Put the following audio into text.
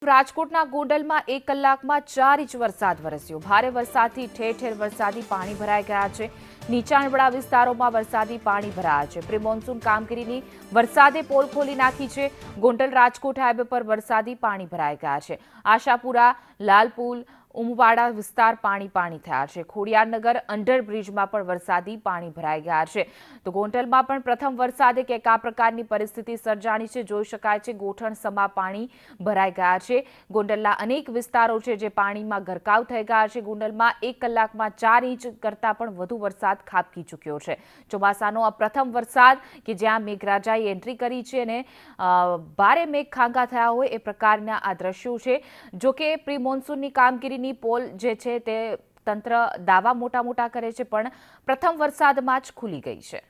રાજકોટના ગોંડલમાં 1 કલાકમાં 4 ઇંચ વરસાદ વરસ્યો। ભારે વરસાદથી ઠેર ઠેર વરસાદી પાણી ભરાઈ ગયા છે। નીચાણવાળા વિસ્તારોમાં વરસાદી પાણી ભરાયા છે। પ્રી મોન્સૂન કામગીરીની વરસાદે પોલ ખોલી નાખી છે। ગોંડલ રાજકોટ હાઈવે પર વરસાદી પાણી ભરાઈ ગયા છે। આશાપુરા, લાલપુલ, ઉમવાડા વિસ્તાર પાણી પાણી થયા છે। ખોડિયારનગર અંડરબ્રિજમાં પણ વરસાદી પાણી ભરાઈ ગયા છે। તો ગોંડલમાં પણ પ્રથમ વરસાદે કંઈક આ પ્રકારની પરિસ્થિતિ સર્જાણી છે। જોઈ શકાય છે ગોઠણ સમા પાણી ભરાઈ ગયા છે। ગોંડલના અનેક વિસ્તારો છે જે પાણીમાં ગરકાવ થઈ ગયા છે। ગોંડલમાં 1 કલાકમાં 4 ઇંચ કરતાં પણ વધુ વરસાદ ખાબકી ચૂક્યો છે। ચોમાસાનો આ પ્રથમ વરસાદ કે જ્યાં મેઘરાજાએ એન્ટ્રી કરી છે અને ભારે મેઘ ખાંગા થયા હોય એ પ્રકારના આ દ્રશ્યો છે। જોકે પ્રી મોન્સૂનની કામગીરીની પોલ જે છે તે તંત્ર દાવા મોટા મોટા કરે છે પણ પ્રથમ વરસાદમાં જ ખુલી ગઈ છે।